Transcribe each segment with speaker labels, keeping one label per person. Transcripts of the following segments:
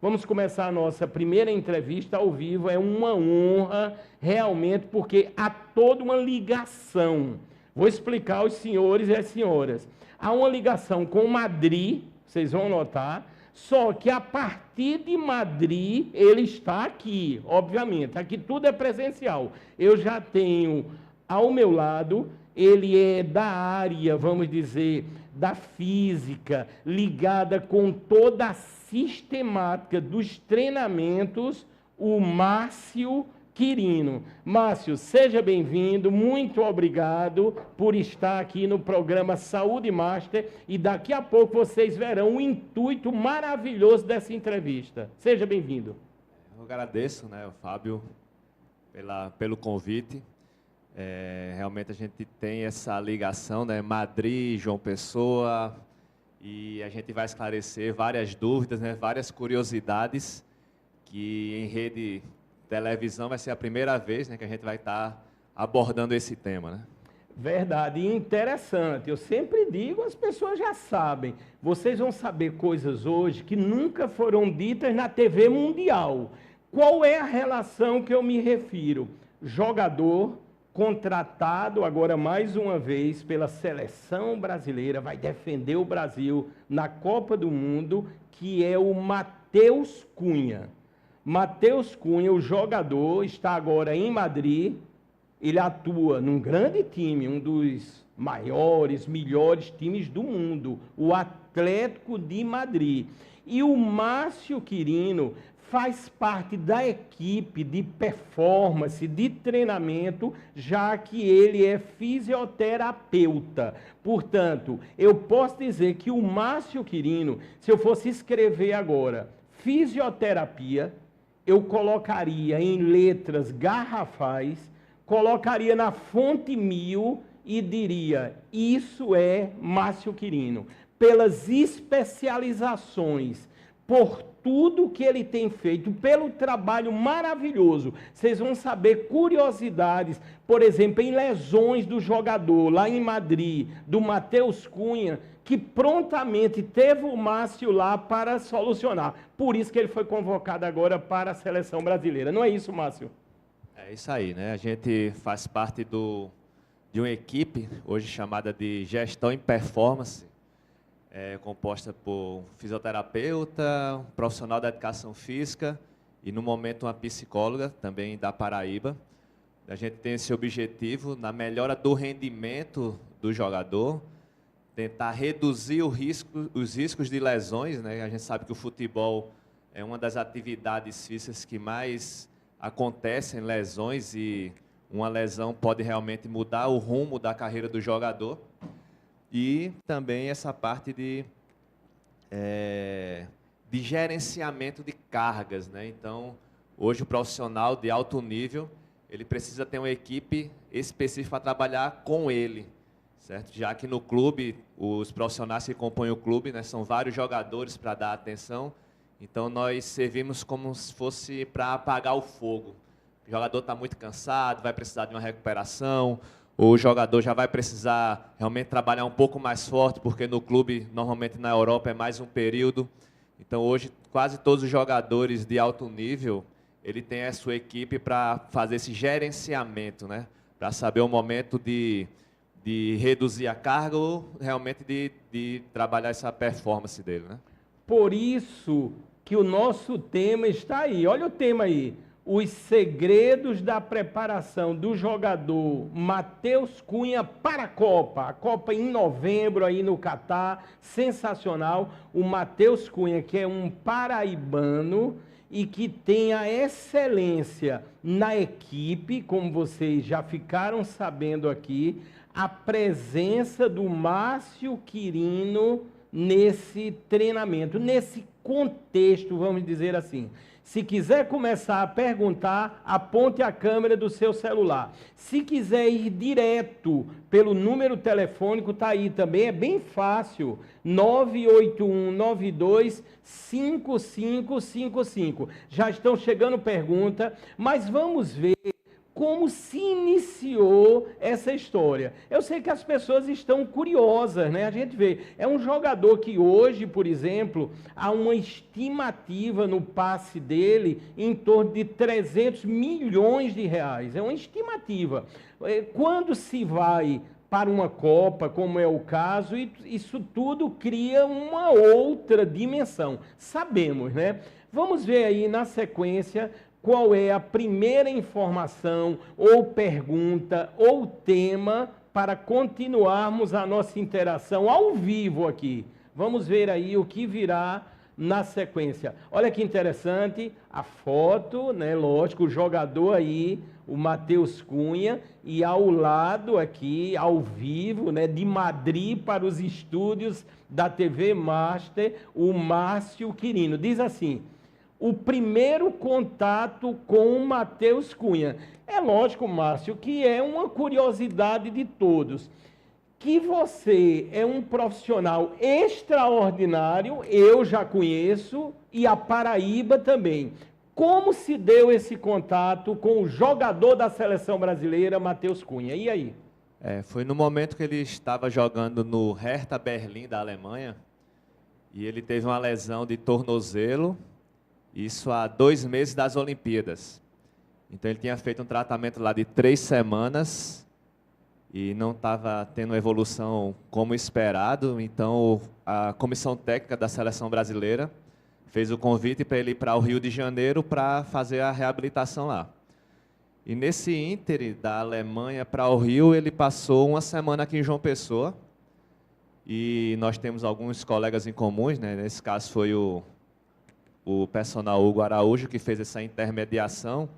Speaker 1: Vamos começar a nossa primeira entrevista ao vivo. É uma honra, realmente, porque há toda uma ligação. Vou explicar aos senhores e às senhoras. Há uma ligação com Madrid, vocês vão notar, só que a partir de Madrid, ele está aqui, obviamente. Aqui tudo é presencial. Eu já tenho ao meu lado, ele é da área, vamos dizer, da física, ligada com toda a sistemática dos treinamentos, o Márcio Quirino. Márcio, seja bem-vindo, muito obrigado por estar aqui no programa Saúde Master e daqui a pouco vocês verão o intuito maravilhoso dessa entrevista. Seja bem-vindo.
Speaker 2: Eu agradeço, o Fábio, pelo convite. Realmente a gente tem essa ligação, Madrid, João Pessoa, e a gente vai esclarecer várias dúvidas, várias curiosidades que em rede televisão vai ser a primeira vez que a gente vai estar abordando esse tema.
Speaker 1: Verdade, e interessante. Eu sempre digo, as pessoas já sabem. Vocês vão saber coisas hoje que nunca foram ditas na TV mundial. Qual é a relação que eu me refiro? Jogador contratado agora mais uma vez pela seleção brasileira, vai defender o Brasil na Copa do Mundo, que é o Matheus Cunha. Matheus Cunha, o jogador, está agora em Madrid, ele atua num grande time, um dos maiores, melhores times do mundo, o Atlético de Madrid. E o Márcio Quirino faz parte da equipe de performance, de treinamento, já que ele é fisioterapeuta. Portanto, eu posso dizer que o Márcio Quirino, se eu fosse escrever agora fisioterapia, eu colocaria em letras garrafais, colocaria na fonte 1000 e diria, isso é Márcio Quirino. Pelas especializações, por tudo que ele tem feito, pelo trabalho maravilhoso. Vocês vão saber curiosidades, por exemplo, em lesões do jogador, lá em Madrid, do Matheus Cunha, que prontamente teve o Márcio lá para solucionar. Por isso que ele foi convocado agora para a seleção brasileira. Não é isso, Márcio?
Speaker 2: É isso aí, A gente faz parte de uma equipe, hoje chamada de Gestão em Performance, composta por um fisioterapeuta, um profissional da educação física e, no momento, uma psicóloga, também da Paraíba. A gente tem esse objetivo, na melhora do rendimento do jogador, tentar reduzir os riscos de lesões, A gente sabe que o futebol é uma das atividades físicas que mais acontecem lesões e uma lesão pode realmente mudar o rumo da carreira do jogador. E também essa parte de gerenciamento de cargas, Então, hoje o profissional de alto nível, ele precisa ter uma equipe específica para trabalhar com ele, certo? Já que no clube, os profissionais que compõem o clube, são vários jogadores para dar atenção, então nós servimos como se fosse para apagar o fogo. O jogador está muito cansado, vai precisar de uma recuperação, o jogador já vai precisar realmente trabalhar um pouco mais forte, porque no clube, normalmente na Europa, é mais um período. Então, hoje, quase todos os jogadores de alto nível, ele tem a sua equipe para fazer esse gerenciamento, Para saber o momento de reduzir a carga ou realmente de trabalhar essa performance dele,
Speaker 1: Por isso que o nosso tema está aí. Olha o tema aí. Os segredos da preparação do jogador Matheus Cunha para a Copa. A Copa em novembro aí no Catar, sensacional. O Matheus Cunha, que é um paraibano e que tem a excelência na equipe, como vocês já ficaram sabendo aqui, a presença do Márcio Quirino nesse treinamento, nesse contexto, vamos dizer assim. Se quiser começar a perguntar, aponte a câmera do seu celular. Se quiser ir direto pelo número telefônico, está aí também, é bem fácil, 981925555. Já estão chegando perguntas, mas vamos ver como se iniciou essa história. Eu sei que as pessoas estão curiosas, né? A gente vê, é um jogador que hoje, por exemplo, há uma estimativa no passe dele em torno de 300 milhões de reais. É uma estimativa. Quando se vai para uma Copa, como é o caso, isso tudo cria uma outra dimensão. Sabemos, né? Vamos ver aí na sequência qual é a primeira informação, ou pergunta, ou tema, para continuarmos a nossa interação ao vivo aqui. Vamos ver aí o que virá na sequência. Olha que interessante, a foto, né? Lógico, o jogador aí, o Matheus Cunha, e ao lado aqui, ao vivo, né? De Madrid para os estúdios da TV Master, o Márcio Quirino. Diz assim: o primeiro contato com o Matheus Cunha. É lógico, Márcio, que é uma curiosidade de todos. Que você é um profissional extraordinário, eu já conheço, e a Paraíba também. Como se deu esse contato com o jogador da seleção brasileira, Matheus Cunha? E aí?
Speaker 2: Foi no momento que ele estava jogando no Hertha Berlim da Alemanha, e ele teve uma lesão de tornozelo, isso há 2 meses das Olimpíadas. Então ele tinha feito um tratamento lá de 3 semanas e não estava tendo evolução como esperado. Então a comissão técnica da seleção brasileira fez o convite para ele ir para o Rio de Janeiro para fazer a reabilitação lá. E nesse íntere da Alemanha para o Rio, ele passou 1 semana aqui em João Pessoa. E nós temos alguns colegas em comuns, né? Nesse caso foi o personal Hugo Araújo, que fez essa intermediação,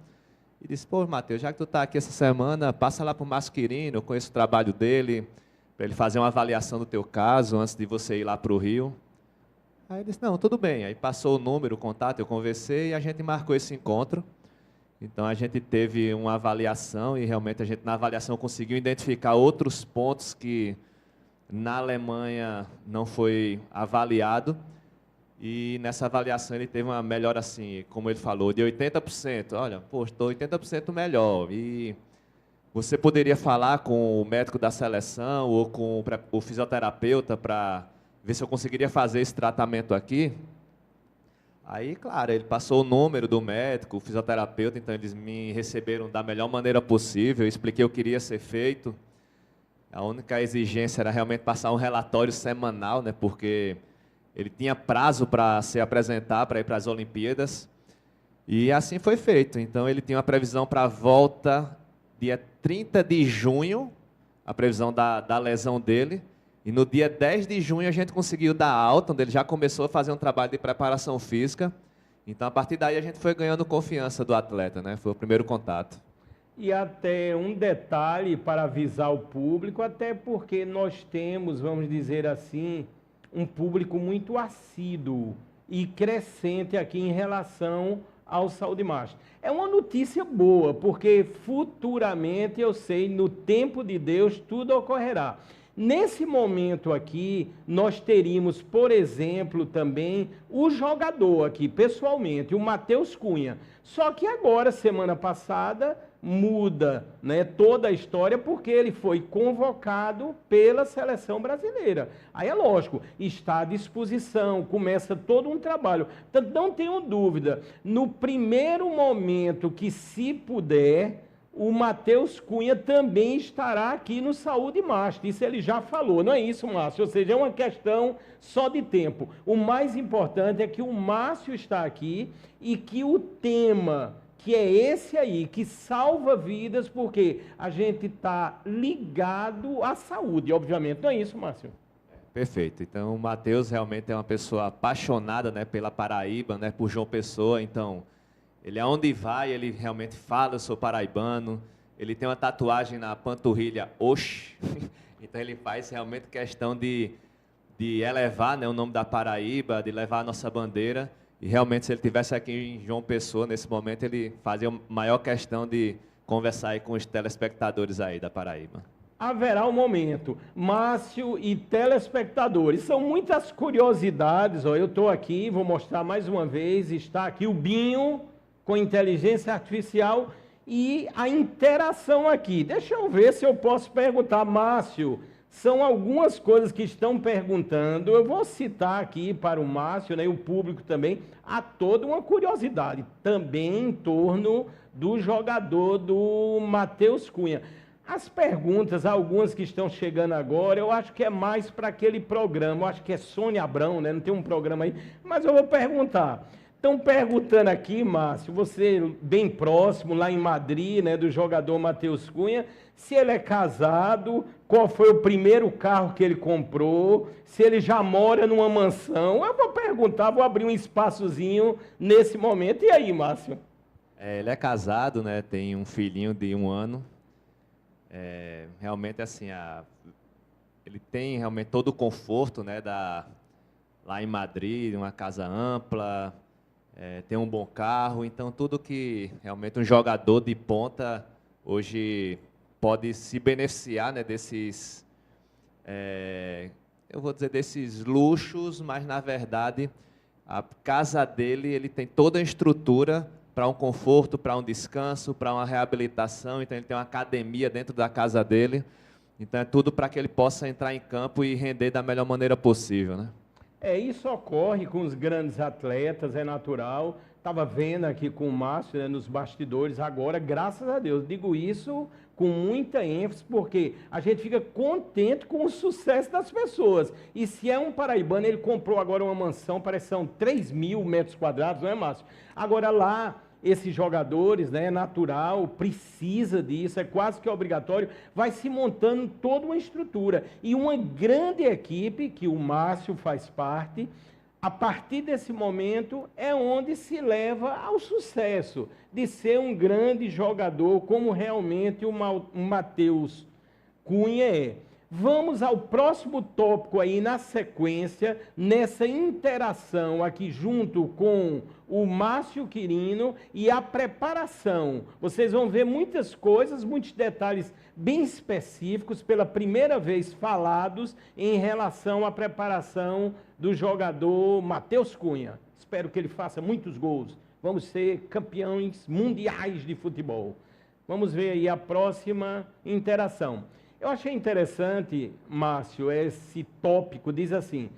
Speaker 2: e disse: pô, Matheus, já que tu está aqui essa semana, passa lá para o Márcio Quirino, eu conheço o trabalho dele, para ele fazer uma avaliação do teu caso, antes de você ir lá para o Rio. Aí ele disse: não, tudo bem. Aí passou o número, o contato, eu conversei, e a gente marcou esse encontro. Então a gente teve uma avaliação, e realmente a gente na avaliação conseguiu identificar outros pontos que na Alemanha não foi avaliado. E nessa avaliação ele teve uma melhora, assim, como ele falou, de 80%. Olha, pô, estou 80% melhor. E você poderia falar com o médico da seleção ou com o fisioterapeuta para ver se eu conseguiria fazer esse tratamento aqui? Aí, claro, ele passou o número do médico, o fisioterapeuta, então eles me receberam da melhor maneira possível, eu expliquei o que iria ser feito. A única exigência era realmente passar um relatório semanal, né, porque ele tinha prazo para se apresentar, para ir para as Olimpíadas, e assim foi feito. Então, ele tinha uma previsão para a volta dia 30 de junho, a previsão da lesão dele, e no dia 10 de junho a gente conseguiu dar alta, onde ele já começou a fazer um trabalho de preparação física. Então, a partir daí, a gente foi ganhando confiança do atleta, né? Foi o primeiro contato.
Speaker 1: E até um detalhe para avisar o público, até porque nós temos, vamos dizer assim, um público muito assíduo e crescente aqui em relação ao Saúde Master. É uma notícia boa, porque futuramente, eu sei, no tempo de Deus, tudo ocorrerá. Nesse momento aqui, nós teríamos, por exemplo, também o jogador aqui, pessoalmente, o Matheus Cunha. Só que agora, semana passada, muda, né, toda a história, porque ele foi convocado pela seleção brasileira. Aí é lógico, está à disposição, começa todo um trabalho. Então, não tenho dúvida, no primeiro momento que se puder, o Matheus Cunha também estará aqui no Saúde Master. Isso ele já falou, não é isso, Márcio? Ou seja, é uma questão só de tempo. O mais importante é que o Márcio está aqui e que o tema, que é esse aí, que salva vidas, porque a gente está ligado à saúde, obviamente. Não é isso, Márcio?
Speaker 2: Perfeito. Então, o Matheus realmente é uma pessoa apaixonada, né, pela Paraíba, né, por João Pessoa. Então, ele aonde vai, ele realmente fala: eu sou paraibano. Ele tem uma tatuagem na panturrilha, Oxe. Então, ele faz realmente questão de elevar, né, o nome da Paraíba, de levar a nossa bandeira. E realmente, se ele estivesse aqui em João Pessoa, nesse momento, ele fazia a maior questão de conversar aí com os telespectadores aí da Paraíba.
Speaker 1: Haverá um momento. Márcio e telespectadores, são muitas curiosidades. Ó, eu estou aqui, vou mostrar mais uma vez, está aqui o Binho com inteligência artificial, e a interação aqui. Deixa eu ver se eu posso perguntar, Márcio. São algumas coisas que estão perguntando. Eu vou citar aqui para o Márcio, né, e o público também, há toda uma curiosidade também em torno do jogador do Matheus Cunha. As perguntas, algumas que estão chegando agora, eu acho que é mais para aquele programa, eu acho que é Sônia Abrão, né? Não tem um programa aí, mas eu vou perguntar. Estão perguntando aqui, Márcio, você bem próximo, lá em Madrid, né, do jogador Matheus Cunha, se ele é casado, qual foi o primeiro carro que ele comprou, se ele já mora numa mansão. Eu vou perguntar, vou abrir um espaçozinho nesse momento. E aí, Márcio?
Speaker 2: Ele é casado, né, tem um filhinho de 1 ano. Realmente, assim, ele tem realmente todo o conforto, né, lá em Madrid, uma casa ampla, tem um bom carro. Então, tudo que realmente um jogador de ponta hoje pode se beneficiar, né, desses, eu vou dizer, desses luxos, mas, na verdade, a casa dele, ele tem toda a estrutura para um conforto, para um descanso, para uma reabilitação. Então, ele tem uma academia dentro da casa dele. Então, é tudo para que ele possa entrar em campo e render da melhor maneira possível, né?
Speaker 1: Isso ocorre com os grandes atletas, é natural. Estava vendo aqui com o Márcio, né, nos bastidores agora, graças a Deus. Digo isso com muita ênfase, porque a gente fica contente com o sucesso das pessoas. E se é um paraibano, ele comprou agora uma mansão, parece que são 3.000 metros quadrados, não é, Márcio? Agora lá, esses jogadores, né, é natural, precisa disso, é quase que obrigatório, vai se montando toda uma estrutura. E uma grande equipe, que o Márcio faz parte, a partir desse momento é onde se leva ao sucesso de ser um grande jogador, como realmente o Matheus Cunha é. Vamos ao próximo tópico aí na sequência, nessa interação aqui junto com o Márcio Quirino e a preparação. Vocês vão ver muitas coisas, muitos detalhes bem específicos, pela primeira vez falados em relação à preparação do jogador Matheus Cunha. Espero que ele faça muitos gols. Vamos ser campeões mundiais de futebol. Vamos ver aí a próxima interação. Eu achei interessante, Márcio, esse tópico, diz assim: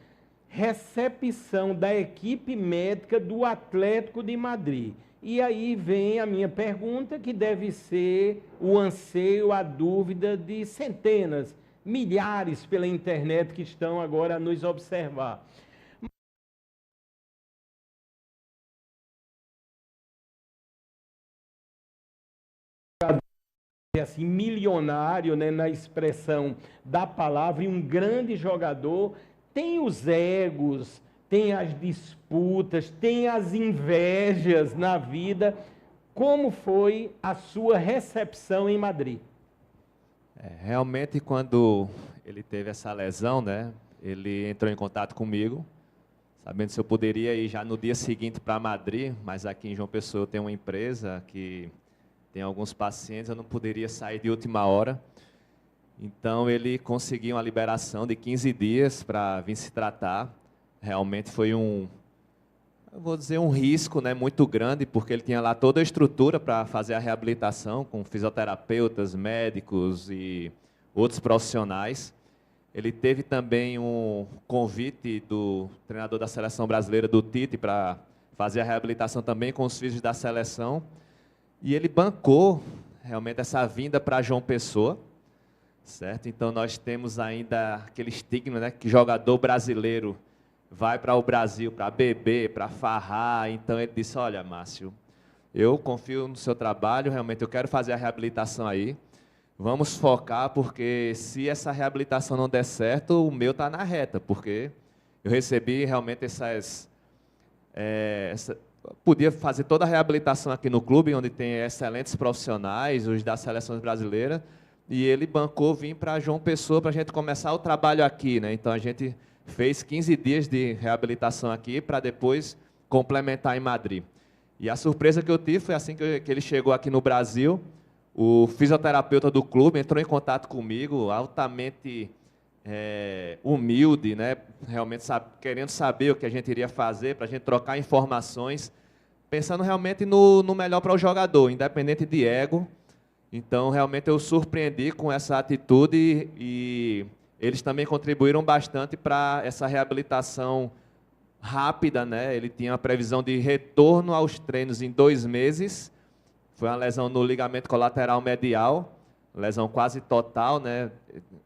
Speaker 1: recepção da equipe médica do Atlético de Madrid. E aí vem a minha pergunta, que deve ser o anseio, a dúvida de centenas, milhares pela internet que estão agora a nos observar. Assim, milionário, né, na expressão da palavra, e um grande jogador, tem os egos, tem as disputas, tem as invejas na vida. Como foi a sua recepção em Madrid?
Speaker 2: Realmente, quando ele teve essa lesão, né, ele entrou em contato comigo, sabendo se eu poderia ir já no dia seguinte para Madrid, mas aqui em João Pessoa eu tenho uma empresa que tem alguns pacientes, eu não poderia sair de última hora. Então, ele conseguiu uma liberação de 15 dias para vir se tratar. Realmente foi eu vou dizer, um risco, né, muito grande, porque ele tinha lá toda a estrutura para fazer a reabilitação, com fisioterapeutas, médicos e outros profissionais. Ele teve também um convite do treinador da seleção brasileira, do Tite, para fazer a reabilitação também com os filhos da seleção. E ele bancou realmente essa vinda para João Pessoa, certo? Então, nós temos ainda aquele estigma, né, que jogador brasileiro vai para o Brasil para beber, para farrar. Então, ele disse: olha, Márcio, eu confio no seu trabalho, realmente eu quero fazer a reabilitação aí. Vamos focar, porque se essa reabilitação não der certo, o meu está na reta, porque eu recebi realmente podia fazer toda a reabilitação aqui no clube, onde tem excelentes profissionais, os da seleção brasileira, e ele bancou vir para João Pessoa para a gente começar o trabalho aqui, né? Então, a gente fez 15 dias de reabilitação aqui para depois complementar em Madrid. E a surpresa que eu tive foi assim que ele chegou aqui no Brasil, o fisioterapeuta do clube entrou em contato comigo, altamente humilde, né? Realmente querendo saber o que a gente iria fazer, para a gente trocar informações. pensando realmente no melhor para o jogador, independente de ego. Então, realmente, eu surpreendi com essa atitude e eles também contribuíram bastante para essa reabilitação rápida, né? Ele tinha a previsão de retorno aos treinos em 2 meses. Foi uma lesão no ligamento colateral medial, lesão quase total, né?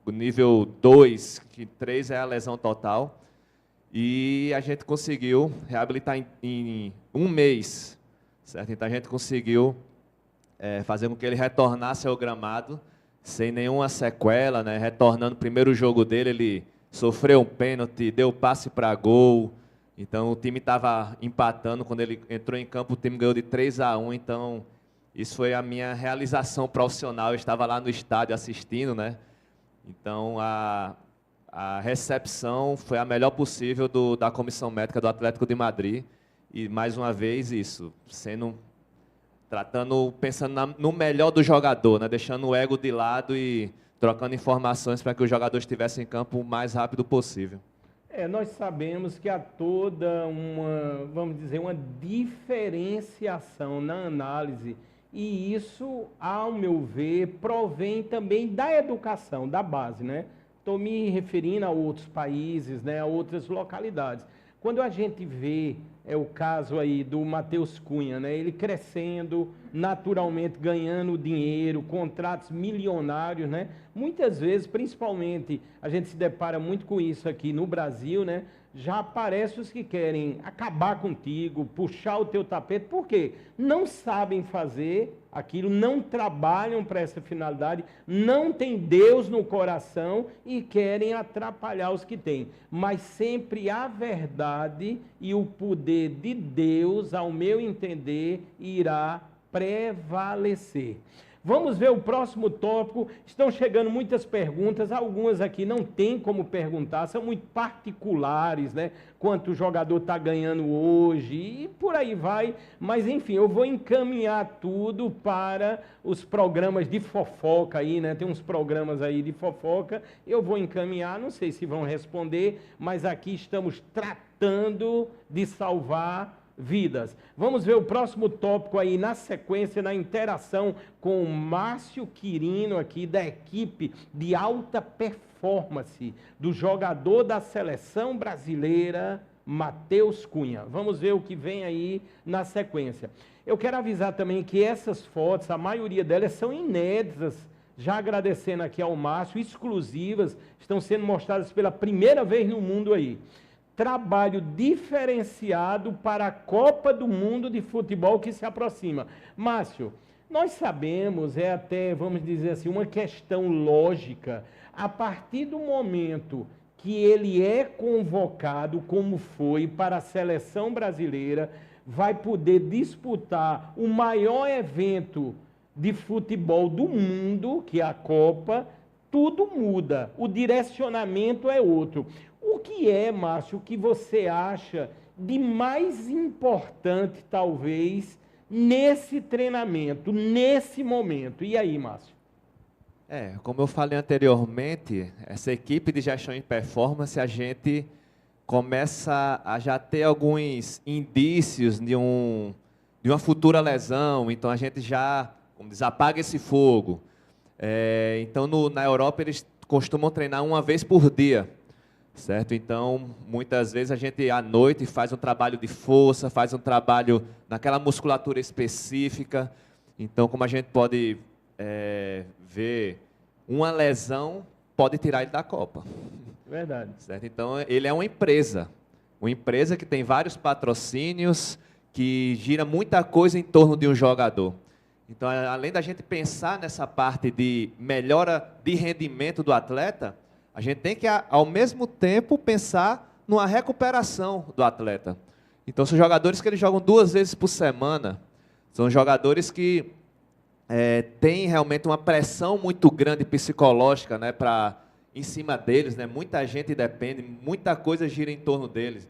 Speaker 2: O nível 2, que 3 é a lesão total. E a gente conseguiu reabilitar em 1 mês, certo? Então a gente conseguiu fazer com que ele retornasse ao gramado sem nenhuma sequela, né? Retornando o primeiro jogo dele, ele sofreu um pênalti, deu passe para gol. Então o time estava empatando, quando ele entrou em campo o time ganhou de 3-1, então isso foi a minha realização profissional. Eu estava lá no estádio assistindo, né? Então a recepção foi a melhor possível da comissão médica do Atlético de Madrid. E, mais uma vez, isso, pensando no melhor do jogador, né? Deixando o ego de lado e trocando informações para que o jogador estivesse em campo o mais rápido possível.
Speaker 1: Nós sabemos que há toda vamos dizer, uma diferenciação na análise, e isso, ao meu ver, provém também da educação, da base, né? Estou me referindo a outros países, né, a outras localidades. Quando a gente vê o caso aí do Matheus Cunha, né, ele crescendo, naturalmente ganhando dinheiro, contratos milionários, né? Muitas vezes, principalmente, a gente se depara muito com isso aqui no Brasil, né? Já aparecem os que querem acabar contigo, puxar o teu tapete, por quê? Não sabem fazer aquilo, não trabalham para essa finalidade, não tem Deus no coração e querem atrapalhar os que têm. Mas sempre a verdade e o poder de Deus, ao meu entender, irá prevalecer. Vamos ver o próximo tópico. Estão chegando muitas perguntas, algumas aqui não tem como perguntar, são muito particulares, né? Quanto o jogador está ganhando hoje e por aí vai. Mas, enfim, eu vou encaminhar tudo para os programas de fofoca aí, né? Tem uns programas aí de fofoca, eu vou encaminhar, não sei se vão responder, mas aqui estamos tratando de salvar vidas. Vamos ver o próximo tópico aí na sequência, na interação com o Márcio Quirino aqui da equipe de alta performance do jogador da seleção brasileira, Matheus Cunha. Vamos ver o que vem aí na sequência. Eu quero avisar também que essas fotos, a maioria delas são inéditas, já agradecendo aqui ao Márcio, exclusivas, estão sendo mostradas pela primeira vez no mundo aí. Trabalho diferenciado para a Copa do Mundo de Futebol que se aproxima. Márcio, nós sabemos, até, vamos dizer assim, uma questão lógica, a partir do momento que ele é convocado, como foi, para a seleção brasileira, vai poder disputar o maior evento de futebol do mundo, que é a Copa, tudo muda, o direcionamento é outro. O que é, Márcio, que você acha de mais importante, talvez, nesse treinamento, nesse momento? E aí, Márcio?
Speaker 2: Como eu falei anteriormente, essa equipe de gestão em performance, a gente começa a já ter alguns indícios de uma futura lesão, então a gente já, como diz, apaga esse fogo. Então, na Europa, eles costumam treinar 1 vez por dia. Certo? Então, muitas vezes a gente à noite faz um trabalho de força, faz um trabalho naquela musculatura específica. Então, como a gente pode ver, uma lesão pode tirar ele da Copa.
Speaker 1: Verdade.
Speaker 2: Certo? Então, ele é uma empresa que tem vários patrocínios, que gira muita coisa em torno de um jogador. Então, além da gente pensar nessa parte de melhora de rendimento do atleta, a gente tem que, ao mesmo tempo, pensar numa recuperação do atleta. Então, são jogadores que eles jogam 2 vezes por semana. São jogadores que têm realmente uma pressão muito grande psicológica, né, em cima deles. Né? Muita gente depende, muita coisa gira em torno deles.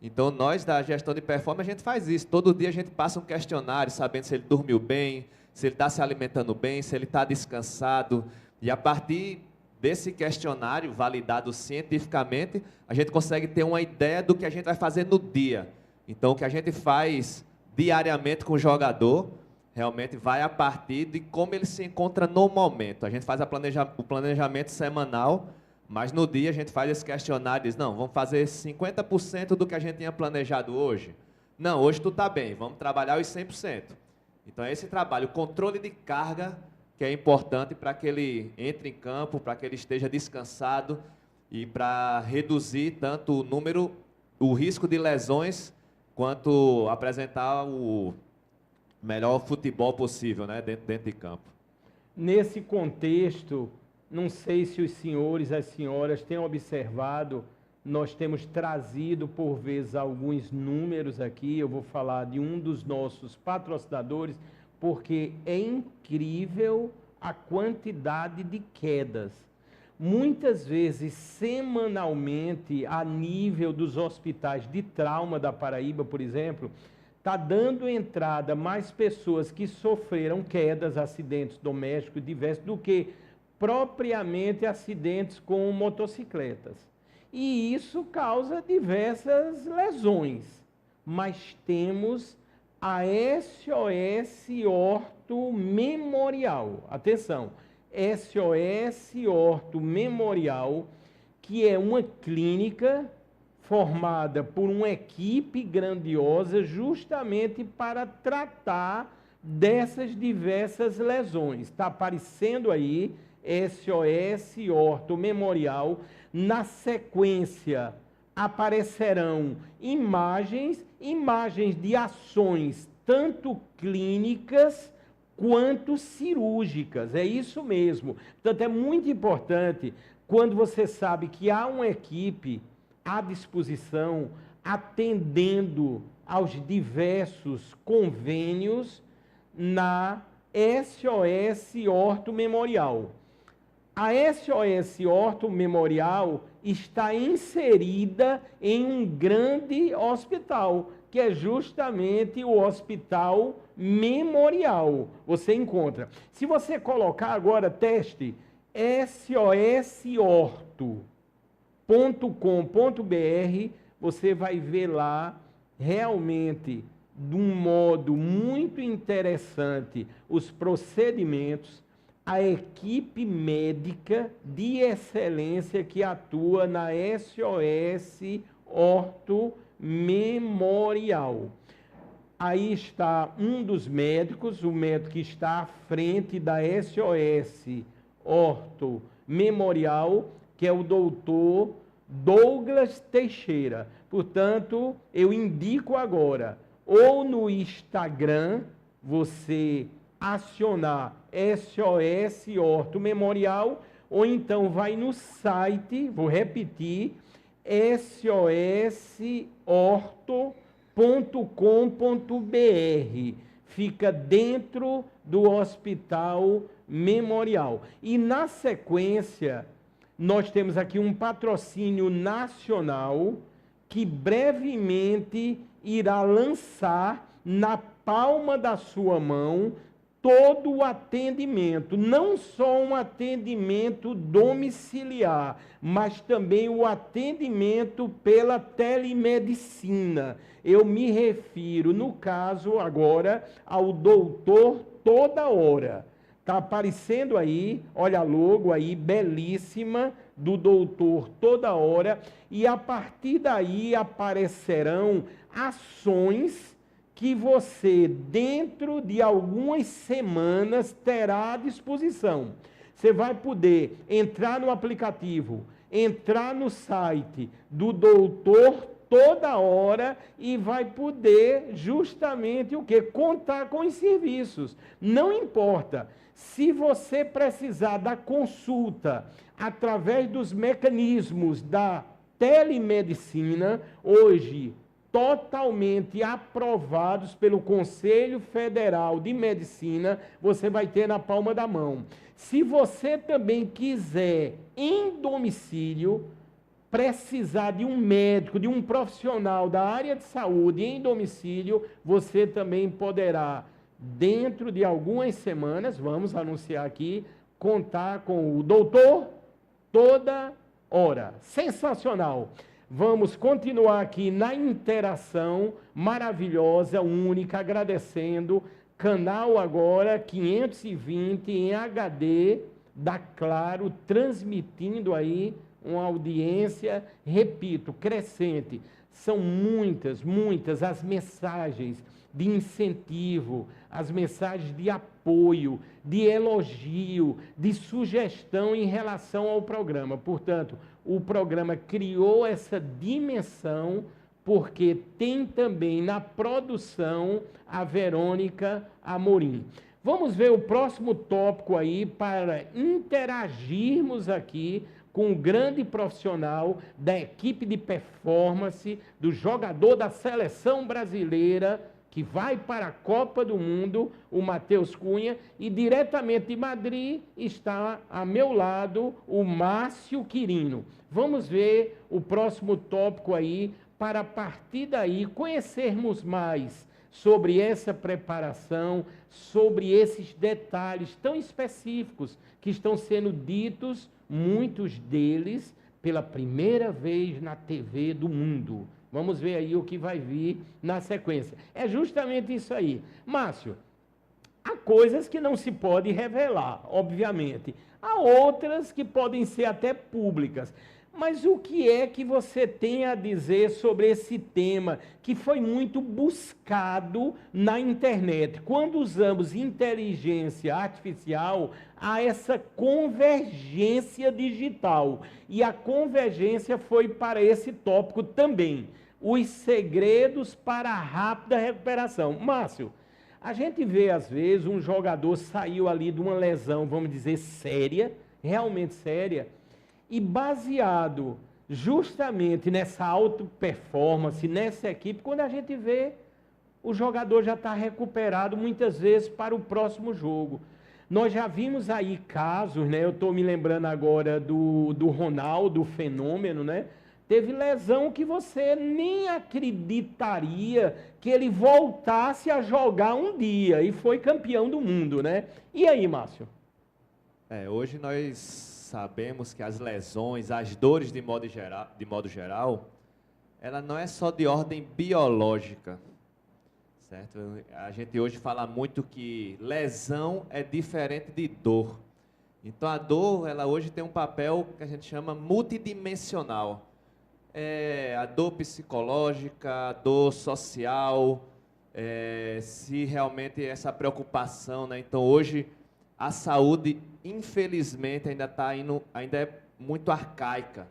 Speaker 2: Então, nós, da gestão de performance, a gente faz isso. Todo dia a gente passa um questionário, sabendo se ele dormiu bem, se ele está se alimentando bem, se ele está descansado. E, a partir desse questionário, validado cientificamente, a gente consegue ter uma ideia do que a gente vai fazer no dia. Então, o que a gente faz diariamente com o jogador, realmente vai a partir de como ele se encontra no momento. A gente faz o planejamento semanal, mas no dia a gente faz esse questionário e diz, não, vamos fazer 50% do que a gente tinha planejado hoje. Não, hoje tu está bem, vamos trabalhar os 100%. Então, é esse trabalho, o controle de carga, que é importante para que ele entre em campo, para que ele esteja descansado e para reduzir tanto o risco de lesões, quanto apresentar o melhor futebol possível, né, dentro de campo.
Speaker 1: Nesse contexto, não sei se os senhores e as senhoras têm observado, nós temos trazido por vezes alguns números aqui, eu vou falar de um dos nossos patrocinadores, porque é incrível a quantidade de quedas. Muitas vezes, semanalmente, a nível dos hospitais de trauma da Paraíba, por exemplo, está dando entrada mais pessoas que sofreram quedas, acidentes domésticos diversos, do que propriamente acidentes com motocicletas. E isso causa diversas lesões. Mas temos a SOS Orto Memorial. Atenção, SOS Orto Memorial, que é uma clínica formada por uma equipe grandiosa justamente para tratar dessas diversas lesões. Está aparecendo aí SOS Orto Memorial. Na sequência aparecerão imagens de ações tanto clínicas quanto cirúrgicas. É isso mesmo. Portanto, é muito importante quando você sabe que há uma equipe à disposição, atendendo aos diversos convênios na SOS Orto Memorial. A SOS Orto Memorial está inserida em um grande hospital, que é justamente o Hospital Memorial. Você encontra. Se você colocar agora, teste sosorto.com.br, você vai ver lá realmente, de um modo muito interessante, os procedimentos, a equipe médica de excelência que atua na SOS Orto Memorial. Aí está um dos médicos, o médico que está à frente da SOS Orto Memorial, que é o doutor Douglas Teixeira. Portanto, eu indico agora, ou no Instagram, você acionar SOS Orto Memorial, ou então vai no site, vou repetir, sosorto.com.br. Fica dentro do Hospital Memorial. E na sequência, nós temos aqui um patrocínio nacional que brevemente irá lançar na palma da sua mão todo o atendimento, não só um atendimento domiciliar, mas também o atendimento pela telemedicina. Eu me refiro, no caso agora, ao doutor Toda Hora. Está aparecendo aí, olha a logo aí, belíssima, do doutor Toda Hora, e a partir daí aparecerão ações que você, dentro de algumas semanas, terá à disposição. Você vai poder entrar no aplicativo, entrar no site do doutor Toda Hora e vai poder justamente o quê? Contar com os serviços. Não importa. Se você precisar da consulta através dos mecanismos da telemedicina, hoje totalmente aprovados pelo Conselho Federal de Medicina, você vai ter na palma da mão. Se você também quiser em domicílio, precisar de um médico, de um profissional da área de saúde em domicílio, você também poderá, dentro de algumas semanas, vamos anunciar aqui, contar com o doutor Toda Hora. Sensacional! Vamos continuar aqui na interação maravilhosa, única, agradecendo. Canal agora 520 em HD da Claro, transmitindo aí uma audiência, repito, crescente. São muitas as mensagens de incentivo, as mensagens de apoio, de elogio, de sugestão em relação ao programa. Portanto, o programa criou essa dimensão porque tem também na produção a Verônica Amorim. Vamos ver o próximo tópico aí para interagirmos aqui com o grande profissional da equipe de performance, do jogador da seleção brasileira, que vai para a Copa do Mundo, o Matheus Cunha, e diretamente de Madrid está a meu lado o Márcio Quirino. Vamos ver o próximo tópico aí, para a partir daí conhecermos mais sobre essa preparação, sobre esses detalhes tão específicos que estão sendo ditos, muitos deles, pela primeira vez na TV do mundo. Vamos ver aí o que vai vir na sequência. É justamente isso aí. Márcio, há coisas que não se pode revelar, obviamente. Há outras que podem ser até públicas. Mas o que é que você tem a dizer sobre esse tema que foi muito buscado na internet? Quando usamos inteligência artificial, há essa convergência digital. E a convergência foi para esse tópico também. Os segredos para a rápida recuperação. Márcio, a gente vê às vezes um jogador saiu ali de uma lesão, vamos dizer, séria, realmente séria, e baseado justamente nessa alta performance, nessa equipe, quando a gente vê, o jogador já está recuperado muitas vezes para o próximo jogo. Nós já vimos aí casos, né? Eu estou me lembrando agora do Ronaldo, o fenômeno, né? Teve lesão que você nem acreditaria que ele voltasse a jogar um dia e foi campeão do mundo, né? E aí, Márcio?
Speaker 2: Hoje nós sabemos que as lesões, as dores de modo geral, ela não é só de ordem biológica, certo? A gente hoje fala muito que lesão é diferente de dor. Então a dor, ela hoje tem um papel que a gente chama multidimensional. A dor psicológica, a dor social, se realmente essa preocupação, né? Então hoje a saúde, infelizmente, ainda é muito arcaica.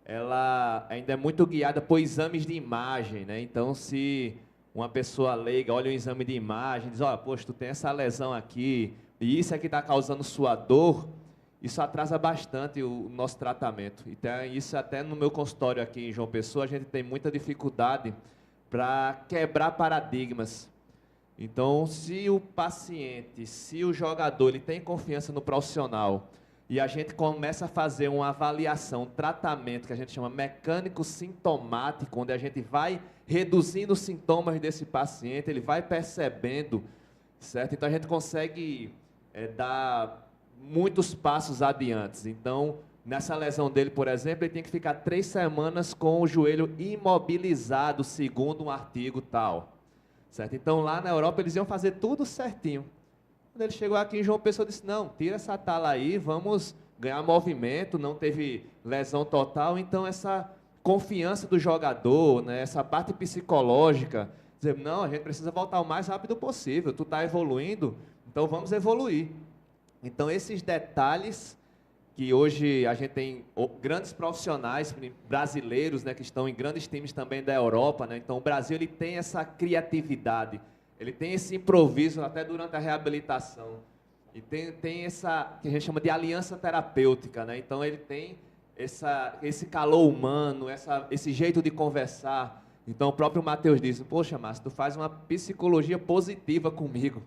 Speaker 2: Ela ainda é muito guiada por exames de imagem, né? Então, se uma pessoa leiga olha um exame de imagem, diz, poxa, tu tem essa lesão aqui, e isso é que está causando sua dor, isso atrasa bastante o nosso tratamento. Então, isso até no meu consultório aqui em João Pessoa, a gente tem muita dificuldade para quebrar paradigmas. Então, se o paciente, se o jogador, ele tem confiança no profissional e a gente começa a fazer uma avaliação, um tratamento que a gente chama mecânico sintomático, onde a gente vai reduzindo os sintomas desse paciente, ele vai percebendo, certo? Então, a gente consegue dar muitos passos adiante. Então, nessa lesão dele, por exemplo, ele tem que ficar 3 semanas com o joelho imobilizado, segundo um artigo tal. Certo? Então, lá na Europa, eles iam fazer tudo certinho. Quando ele chegou aqui em João Pessoa, disse, não, tira essa tala aí, vamos ganhar movimento, não teve lesão total. Então, essa confiança do jogador, né, essa parte psicológica, dizer, não, a gente precisa voltar o mais rápido possível, tu está evoluindo, então vamos evoluir. Então, esses detalhes que hoje a gente tem grandes profissionais brasileiros, né, que estão em grandes times também da Europa, né? Então o Brasil ele tem essa criatividade, ele tem esse improviso até durante a reabilitação e tem essa que a gente chama de aliança terapêutica, né? Então ele tem esse calor humano, esse jeito de conversar. Então o próprio Matheus disse, poxa, Márcio, tu faz uma psicologia positiva comigo,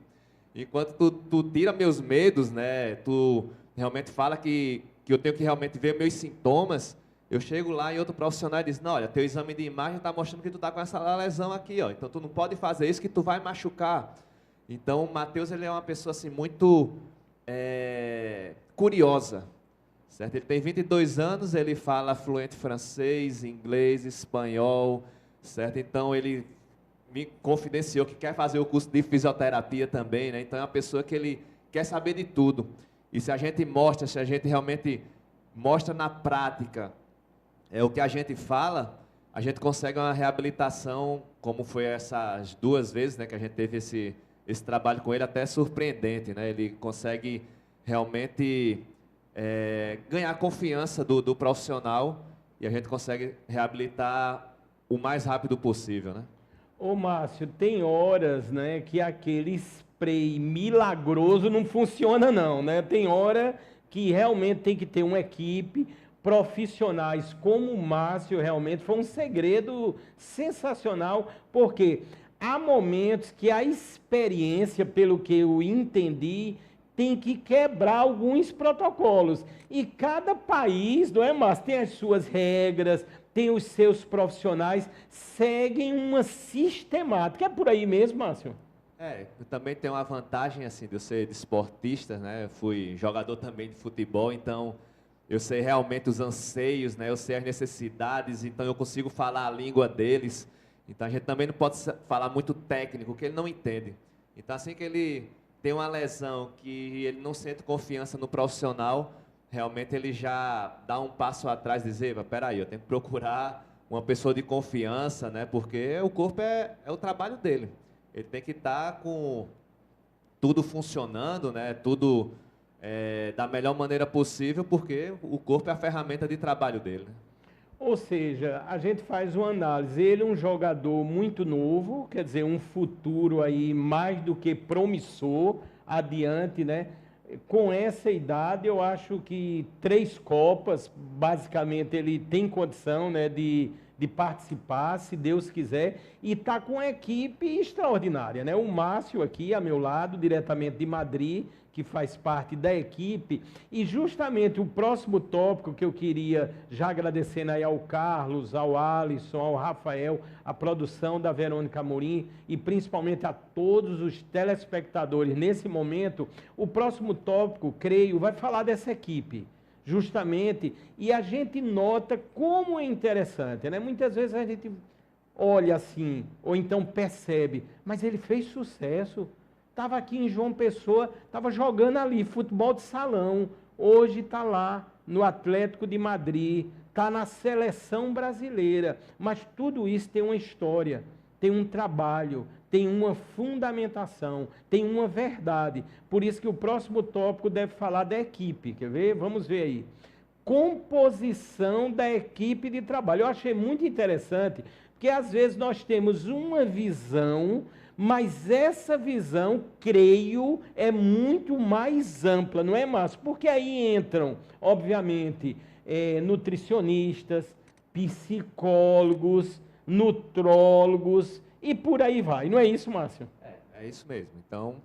Speaker 2: enquanto tu tira meus medos, né? Tu realmente fala que eu tenho que realmente ver meus sintomas, eu chego lá e outro profissional diz, não, olha, teu exame de imagem está mostrando que tu está com essa lesão aqui, ó, então tu não pode fazer isso que tu vai machucar. Então o Matheus ele é uma pessoa assim, muito curiosa, certo? Ele tem 22 anos, ele fala fluente francês, inglês, espanhol, certo? Então, ele me confidenciou que quer fazer o curso de fisioterapia também, né? Então, é uma pessoa que ele quer saber de tudo. E se a gente mostra, se a gente realmente mostra na prática o que a gente fala, a gente consegue uma reabilitação, como foi essas 2 vezes, né, que a gente teve esse trabalho com ele, até surpreendente, né? Ele consegue realmente ganhar confiança do profissional e a gente consegue reabilitar o mais rápido possível, né?
Speaker 1: Ô, Márcio, tem horas, né, que aquele spray milagroso não funciona não, né? Tem hora que realmente tem que ter uma equipe, profissionais como o Márcio, realmente foi um segredo sensacional, porque há momentos que a experiência, pelo que eu entendi, tem que quebrar alguns protocolos. E cada país, não é, Márcio, tem as suas regras, tem os seus profissionais, seguem uma sistemática. É por aí mesmo, Márcio?
Speaker 2: Eu também tenho uma vantagem, assim, de eu ser desportista, né? Eu fui jogador também de futebol, então eu sei realmente os anseios, né? Eu sei as necessidades, então eu consigo falar a língua deles. Então a gente também não pode falar muito técnico, que ele não entende. Então assim que ele tem uma lesão, que ele não sente confiança no profissional, realmente ele já dá um passo atrás e diz, peraí, eu tenho que procurar uma pessoa de confiança, né? Porque o corpo é o trabalho dele. Ele tem que estar com tudo funcionando, né? Tudo da melhor maneira possível, porque o corpo é a ferramenta de trabalho dele, né?
Speaker 1: Ou seja, a gente faz uma análise, ele é um jogador muito novo, quer dizer, um futuro aí mais do que promissor, adiante, né? Com essa idade, eu acho que 3 Copas, basicamente, ele tem condição, né, de participar, se Deus quiser, e está com uma equipe extraordinária, né? O Márcio aqui, a meu lado, diretamente de Madrid, que faz parte da equipe, e justamente o próximo tópico que eu queria, já agradecendo aí ao Carlos, ao Alisson, ao Rafael, a produção da Verônica Amorim, e principalmente a todos os telespectadores nesse momento, o próximo tópico, creio, vai falar dessa equipe, justamente, e a gente nota como é interessante, né? Muitas vezes a gente olha assim, ou então percebe, mas ele fez sucesso, estava aqui em João Pessoa, estava jogando ali, futebol de salão, hoje está lá no Atlético de Madrid, está na seleção brasileira, mas tudo isso tem uma história, tem um trabalho, tem uma fundamentação, tem uma verdade. Por isso que o próximo tópico deve falar da equipe, quer ver? Vamos ver aí. Composição da equipe de trabalho. Eu achei muito interessante, porque às vezes nós temos uma visão, mas essa visão, creio, é muito mais ampla, não é, Márcio? Porque aí entram, obviamente, nutricionistas, psicólogos, nutrólogos e por aí vai. Não é isso, Márcio?
Speaker 2: É isso mesmo. Então,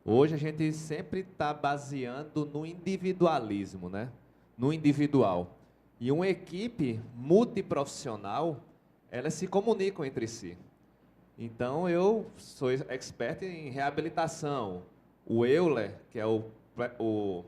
Speaker 2: hoje a gente sempre está baseando no individualismo, né? No individual. E uma equipe multiprofissional, elas se comunicam entre si. Então, eu sou expert em reabilitação. O Euler, que é o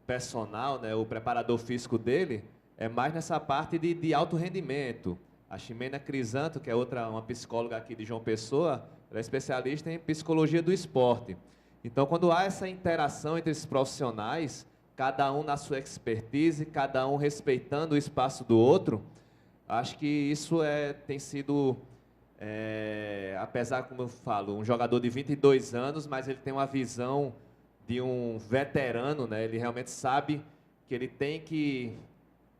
Speaker 2: personal, né, o preparador físico dele, é mais nessa parte de alto rendimento. A Ximena Crisanto, que é uma psicóloga aqui de João Pessoa, ela é especialista em psicologia do esporte. Então, quando há essa interação entre esses profissionais, cada um na sua expertise, cada um respeitando o espaço do outro, acho que isso tem sido, apesar, como eu falo, um jogador de 22 anos, mas ele tem uma visão de um veterano, né? Ele realmente sabe que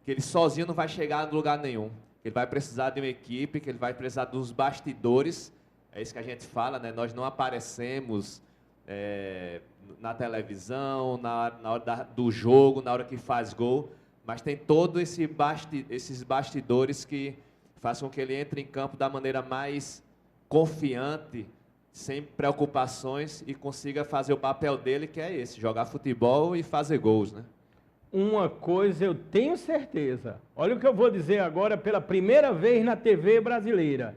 Speaker 2: ele sozinho não vai chegar a lugar nenhum. Ele vai precisar de uma equipe, que ele vai precisar dos bastidores. É isso que a gente fala, né? Nós não aparecemos na televisão, na hora do jogo, na hora que faz gol, mas tem todos esses bastidores que fazem com que ele entre em campo da maneira mais confiante, sem preocupações, e consiga fazer o papel dele, que é esse, jogar futebol e fazer gols, né?
Speaker 1: Uma coisa eu tenho certeza, olha o que eu vou dizer agora pela primeira vez na TV brasileira.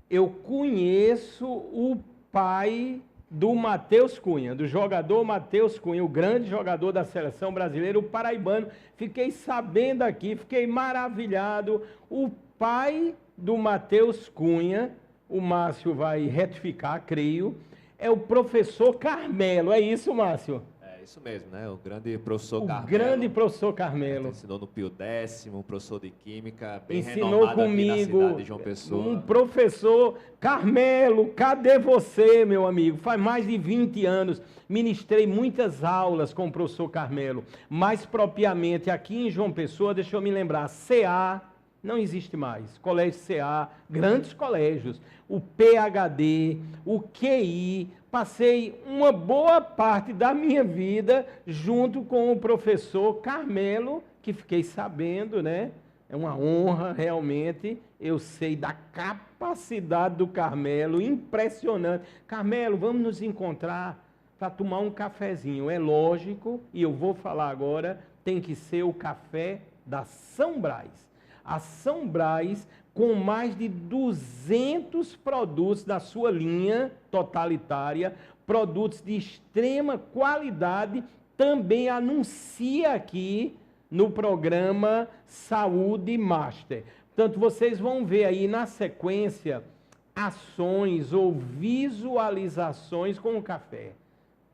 Speaker 1: Eu conheço o pai do Matheus Cunha, do jogador Matheus Cunha, o grande jogador da seleção brasileira, o paraibano. Fiquei sabendo aqui, fiquei maravilhado. O pai do Matheus Cunha, o Márcio vai retificar, creio, é o professor Carmelo. É isso, Márcio?
Speaker 2: É isso mesmo, né? O grande professor Carmelo.
Speaker 1: O grande professor Carmelo.
Speaker 2: Ensinou no Pio Décimo, um professor de Química, bem
Speaker 1: Ensinou
Speaker 2: renomado
Speaker 1: comigo,
Speaker 2: aqui na cidade de João Pessoa.
Speaker 1: Um professor. Carmelo, cadê você, meu amigo? Faz mais de 20 anos, ministrei muitas aulas com o professor Carmelo. Mais propriamente, aqui em João Pessoa, deixa eu me lembrar, CA, não existe mais. Colégio CA, grandes colégios. O PhD, o QI. Passei uma boa parte da minha vida junto com o professor Carmelo, que fiquei sabendo, né? É uma honra, realmente. Eu sei da capacidade do Carmelo, impressionante. Carmelo, vamos nos encontrar para tomar um cafezinho. É lógico, e eu vou falar agora, tem que ser o café da São Brás. A São Brás, com mais de 200 produtos da sua linha totalitária, produtos de extrema qualidade, também anuncia aqui no programa Saúde Master. Portanto, vocês vão ver aí na sequência ações ou visualizações com o café.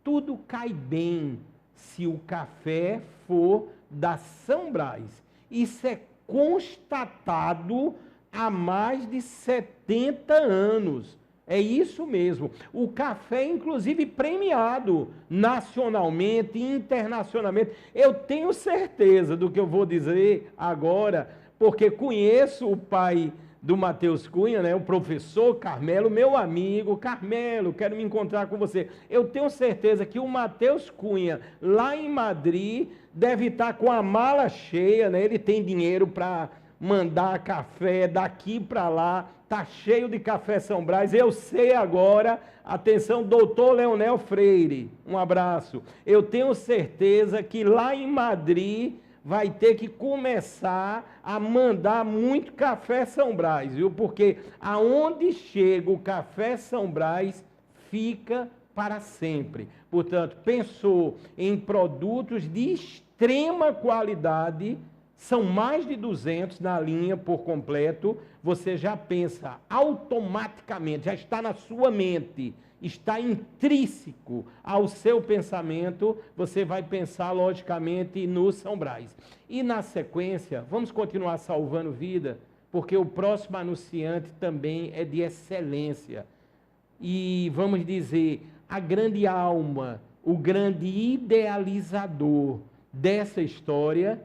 Speaker 1: Tudo cai bem se o café for da São Brás. Isso é constatado há mais de 70 anos. É isso mesmo. O café, inclusive, premiado nacionalmente, internacionalmente. Eu tenho certeza do que eu vou dizer agora, porque conheço o pai do Matheus Cunha, né, o professor Carmelo, meu amigo. Carmelo, quero me encontrar com você. Eu tenho certeza que o Matheus Cunha, lá em Madrid, deve estar com a mala cheia, né? Ele tem dinheiro para mandar café daqui para lá, tá cheio de café São Brás. Eu sei agora, atenção, doutor Leonel Freire, um abraço. Eu tenho certeza que lá em Madrid vai ter que começar a mandar muito café São Brás, viu? Porque aonde chega o café São Brás, fica para sempre. Portanto, pensou em produtos de extrema qualidade, são mais de 200 na linha por completo, você já pensa automaticamente, já está na sua mente, está intrínseco ao seu pensamento, você vai pensar logicamente no São Brás. E na sequência, vamos continuar salvando vida, porque o próximo anunciante também é de excelência. E vamos dizer, a grande alma, o grande idealizador dessa história,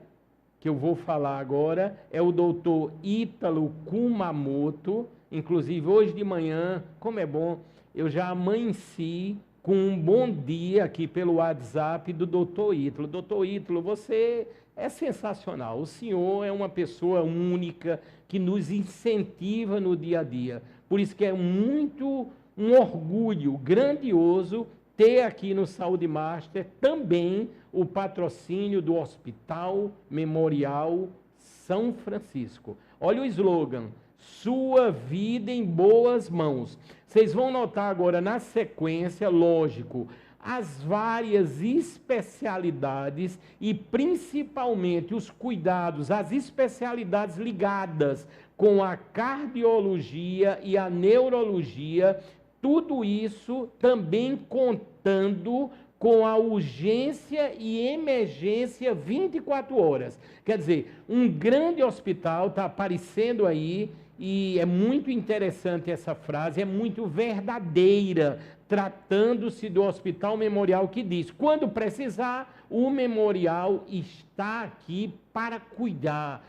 Speaker 1: que eu vou falar agora, é o doutor Ítalo Kumamoto. Inclusive, hoje de manhã, como é bom, eu já amanheci com um bom dia aqui pelo WhatsApp do doutor Ítalo. Doutor Ítalo, você é sensacional. O senhor é uma pessoa única que nos incentiva no dia a dia. Por isso que é muito um orgulho grandioso ter aqui no Saúde Master também o patrocínio do Hospital Memorial São Francisco. Olha o slogan, sua vida em boas mãos. Vocês vão notar agora na sequência, lógico, as várias especialidades e principalmente os cuidados, as especialidades ligadas com a cardiologia e a neurologia, tudo isso também contando com a urgência e emergência 24 horas. Quer dizer, um grande hospital está aparecendo aí, e é muito interessante essa frase, é muito verdadeira, tratando-se do Hospital Memorial, que diz, quando precisar, o Memorial está aqui para cuidar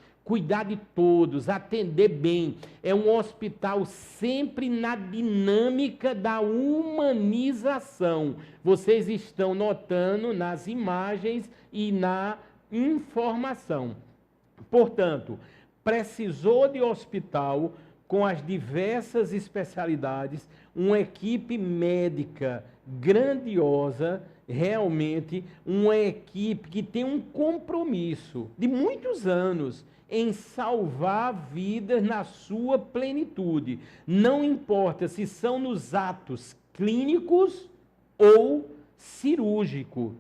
Speaker 1: de todos, atender bem. É um hospital sempre na dinâmica da humanização. Vocês estão notando nas imagens e na informação. Portanto, precisou de hospital com as diversas especialidades, uma equipe médica grandiosa, realmente uma equipe que tem um compromisso de muitos anos em salvar vidas na sua plenitude. Não importa se são nos atos clínicos ou cirúrgicos.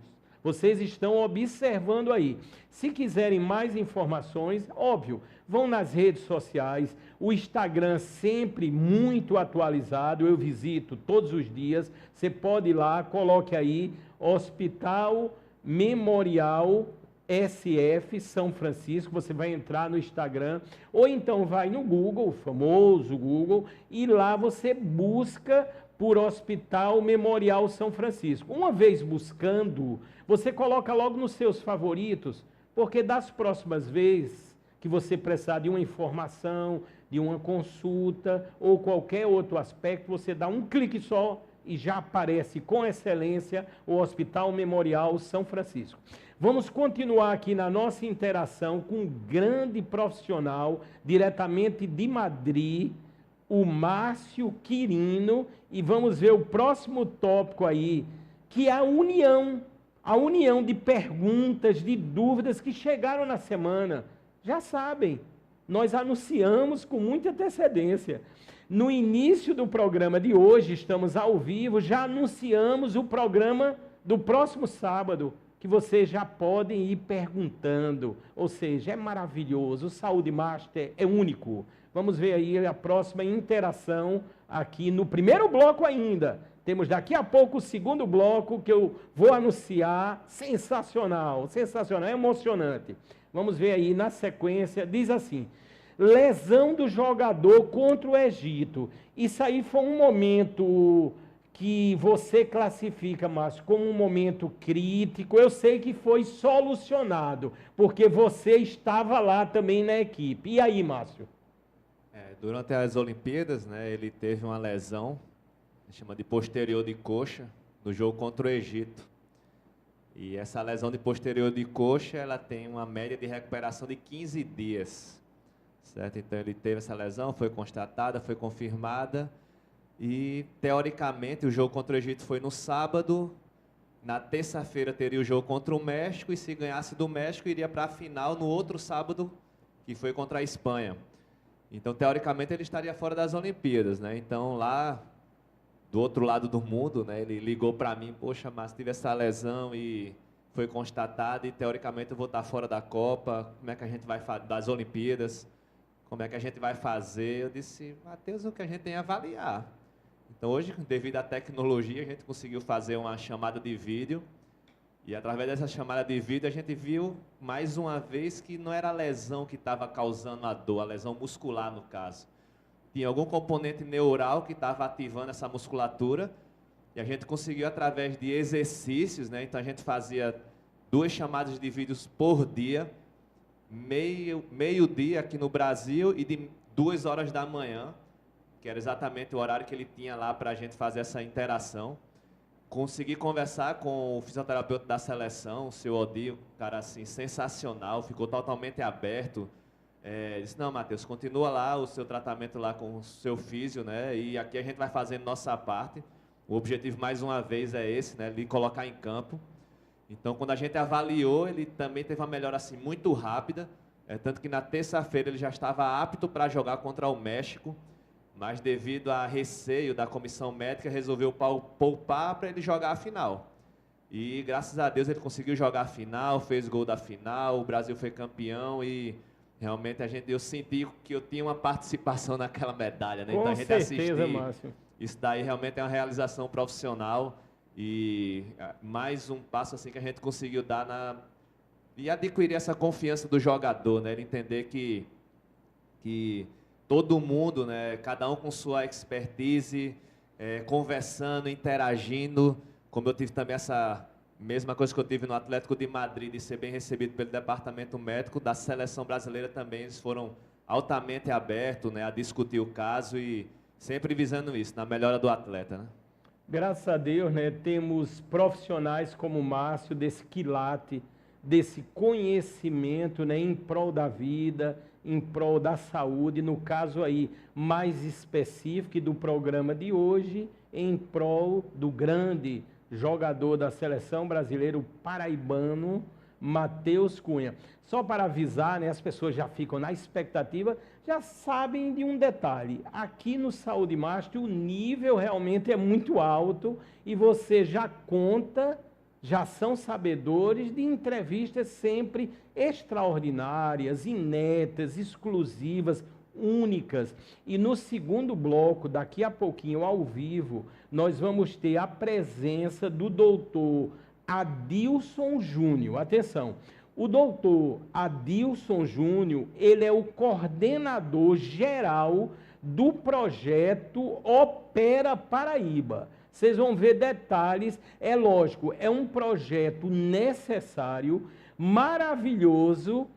Speaker 1: Vocês estão observando aí. Se quiserem mais informações, óbvio, vão nas redes sociais, o Instagram sempre muito atualizado, eu visito todos os dias, você pode ir lá, coloque aí, Hospital Memorial SF São Francisco, você vai entrar no Instagram, ou então vai no Google, o famoso Google, e lá você busca por Hospital Memorial São Francisco. Uma vez buscando, você coloca logo nos seus favoritos, porque das próximas vezes que você precisar de uma informação, de uma consulta ou qualquer outro aspecto, você dá um clique só e já aparece com excelência o Hospital Memorial São Francisco. Vamos continuar aqui na nossa interação com um grande profissional, diretamente de Madrid, o Márcio Quirino, e vamos ver o próximo tópico aí, que é a união de perguntas, de dúvidas que chegaram na semana. Já sabem, nós anunciamos com muita antecedência. No início do programa de hoje, estamos ao vivo, já anunciamos o programa do próximo sábado, que vocês já podem ir perguntando. Ou seja, é maravilhoso, o Saúde Master é único. Vamos ver aí a próxima interação aqui no primeiro bloco ainda. Temos daqui a pouco o segundo bloco que eu vou anunciar. Sensacional, sensacional, emocionante. Vamos ver aí na sequência, diz assim: lesão do jogador contra o Egito. Isso aí foi um momento que você classifica, Márcio, como um momento crítico. Eu sei que foi solucionado, porque você estava lá também na equipe. E aí, Márcio?
Speaker 2: Durante as Olimpíadas, né, ele teve uma lesão, chama de posterior de coxa, no jogo contra o Egito. E essa lesão de posterior de coxa, ela tem uma média de recuperação de 15 dias. Certo? Então, ele teve essa lesão, foi constatada, foi confirmada. E, teoricamente, o jogo contra o Egito foi no sábado. Na terça-feira teria o jogo contra o México. E, se ganhasse do México, iria para a final no outro sábado, que foi contra a Espanha. Então, teoricamente, ele estaria fora das Olimpíadas, né? Então, lá do outro lado do mundo, né, ele ligou para mim: poxa, mas tive essa lesão e foi constatada e, teoricamente, eu vou estar fora da Copa. Como é que a gente vai fazer das Olimpíadas? Como é que a gente vai fazer? Eu disse: Matheus, o que a gente tem é avaliar. Então, hoje, devido à tecnologia, a gente conseguiu fazer uma chamada de vídeo. E, através dessa chamada de vídeo, a gente viu, mais uma vez, que não era a lesão que estava causando a dor, a lesão muscular, no caso. Tinha algum componente neural que estava ativando essa musculatura. E a gente conseguiu, através de exercícios, né? Então, a gente fazia 2 chamadas de vídeos por dia, meio-dia aqui no Brasil e de 2 horas da manhã, que era exatamente o horário que ele tinha lá para a gente fazer essa interação. Consegui conversar com o fisioterapeuta da seleção, o seu Odir, um cara assim sensacional, ficou totalmente aberto. Disse: não, Matheus, continua lá o seu tratamento lá com o seu físio, né? E aqui a gente vai fazendo nossa parte. O objetivo, mais uma vez, é esse, né? Lhe colocar em campo. Então, quando a gente avaliou, ele também teve uma melhora assim muito rápida, tanto que na terça-feira ele já estava apto para jogar contra o México, mas devido a receio da comissão médica, resolveu poupar para ele jogar a final. E graças a Deus ele conseguiu jogar a final, fez gol da final, o Brasil foi campeão e realmente eu senti que eu tinha uma participação naquela medalha, né? Então a gente assistiu.
Speaker 1: Márcio.
Speaker 2: Isso daí realmente é uma realização profissional e mais um passo assim que a gente conseguiu dar e adquirir essa confiança do jogador, né? Ele entender que todo mundo, né, cada um com sua expertise, conversando, interagindo, como eu tive também essa mesma coisa que eu tive no Atlético de Madrid, de ser bem recebido pelo departamento médico, da seleção brasileira também, eles foram altamente abertos, né, a discutir o caso e sempre visando isso, na melhora do atleta, né?
Speaker 1: Graças a Deus, né, temos profissionais como o Márcio, desse quilate, desse conhecimento, né, em prol da vida, em prol da saúde, no caso aí mais específico do programa de hoje, em prol do grande jogador da seleção brasileira, o paraibano Matheus Cunha. Só para avisar, né, as pessoas já ficam na expectativa, já sabem de um detalhe. Aqui no Saúde Master o nível realmente é muito alto e você já conta, já são sabedores de entrevistas sempre extraordinárias, inéditas, exclusivas, únicas. E no segundo bloco, daqui a pouquinho, ao vivo, nós vamos ter a presença do doutor Adilson Júnior. Atenção, o doutor Adilson Júnior, ele é o coordenador geral do projeto Opera Paraíba. Vocês vão ver detalhes, é lógico, é um projeto necessário, maravilhoso,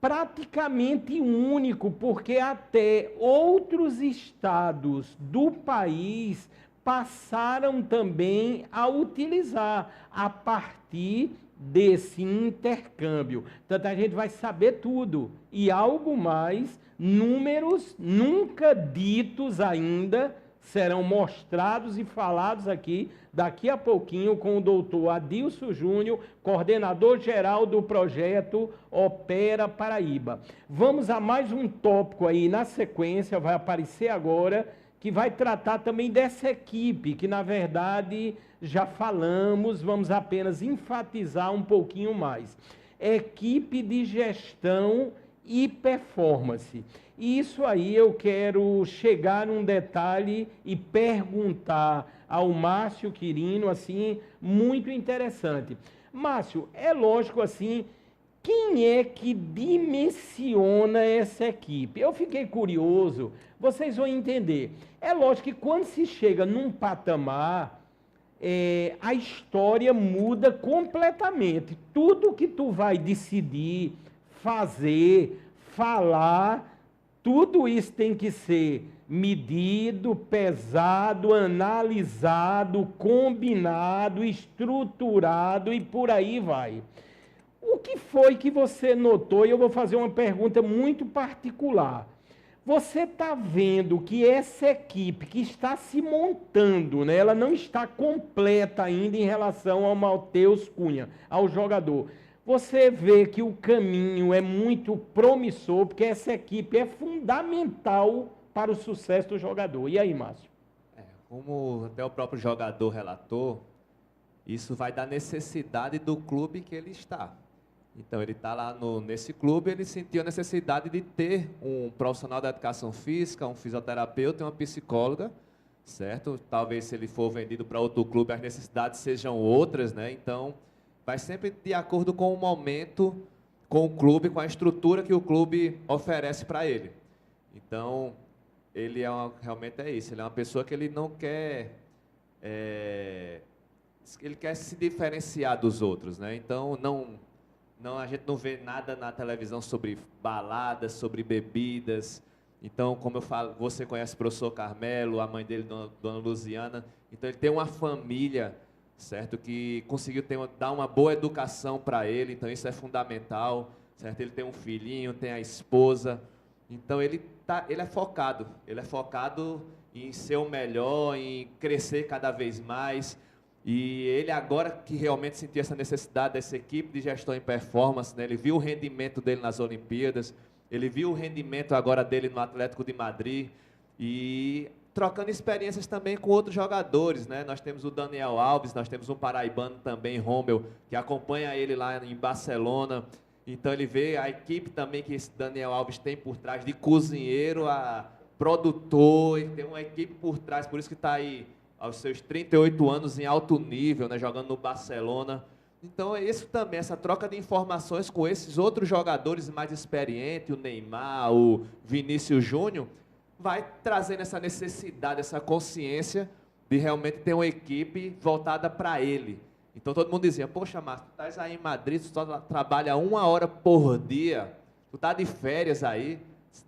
Speaker 1: praticamente único, porque até outros estados do país passaram também a utilizar a partir desse intercâmbio. Portanto, a gente vai saber tudo e algo mais, números nunca ditos ainda, serão mostrados e falados aqui, daqui a pouquinho, com o doutor Adilson Júnior, coordenador geral do projeto Opera Paraíba. Vamos a mais um tópico aí na sequência, vai aparecer agora, que vai tratar também dessa equipe, que na verdade já falamos, vamos apenas enfatizar um pouquinho mais. Equipe de gestão e performance. Isso aí eu quero chegar num detalhe e perguntar ao Márcio Quirino, assim, muito interessante. Márcio, é lógico assim, quem é que dimensiona essa equipe? Eu fiquei curioso, vocês vão entender. É lógico que quando se chega num patamar, a história muda completamente. Tudo que tu vai decidir, fazer, falar, tudo isso tem que ser medido, pesado, analisado, combinado, estruturado e por aí vai. O que foi que você notou? E eu vou fazer uma pergunta muito particular. Você está vendo que essa equipe que está se montando, né, ela não está completa ainda em relação ao Matheus Cunha, ao jogador. Você vê que o caminho é muito promissor, porque essa equipe é fundamental para o sucesso do jogador. E aí, Márcio?
Speaker 2: Como até o próprio jogador relatou, isso vai da necessidade do clube que ele está. Então, ele está lá nesse clube, ele sentiu a necessidade de ter um profissional da educação física, um fisioterapeuta e uma psicóloga, certo? Talvez, se ele for vendido para outro clube, as necessidades sejam outras, né? Então, vai sempre de acordo com o momento, com o clube, com a estrutura que o clube oferece para ele. Então, ele realmente é isso, ele é uma pessoa que ele não quer... ele quer se diferenciar dos outros, né? Então, a gente não vê nada na televisão sobre baladas, sobre bebidas. Então, como eu falo, você conhece o professor Carmelo, a mãe dele, dona Luziana. Então, ele tem uma família, certo, que conseguiu dar uma boa educação para ele. Então, isso é fundamental, certo? Ele tem um filhinho, tem a esposa. Então, ele é focado. Ele é focado em ser o melhor, em crescer cada vez mais. E ele agora que realmente sentiu essa necessidade dessa equipe de gestão e performance, né? Ele viu o rendimento dele nas Olimpíadas, ele viu o rendimento agora dele no Atlético de Madrid e trocando experiências também com outros jogadores, né? Nós temos o Daniel Alves, nós temos um paraibano também, Rommel, que acompanha ele lá em Barcelona. Então ele vê a equipe também que esse Daniel Alves tem por trás, de cozinheiro a produtor, ele tem uma equipe por trás, por isso que está aí aos seus 38 anos em alto nível, né, jogando no Barcelona. Então, isso também, essa troca de informações com esses outros jogadores mais experientes, o Neymar, o Vinícius Júnior, vai trazendo essa necessidade, essa consciência de realmente ter uma equipe voltada para ele. Então, todo mundo dizia, poxa, Márcio, tu estás aí em Madrid, tu só trabalha 1 hora por dia, tu está de férias aí?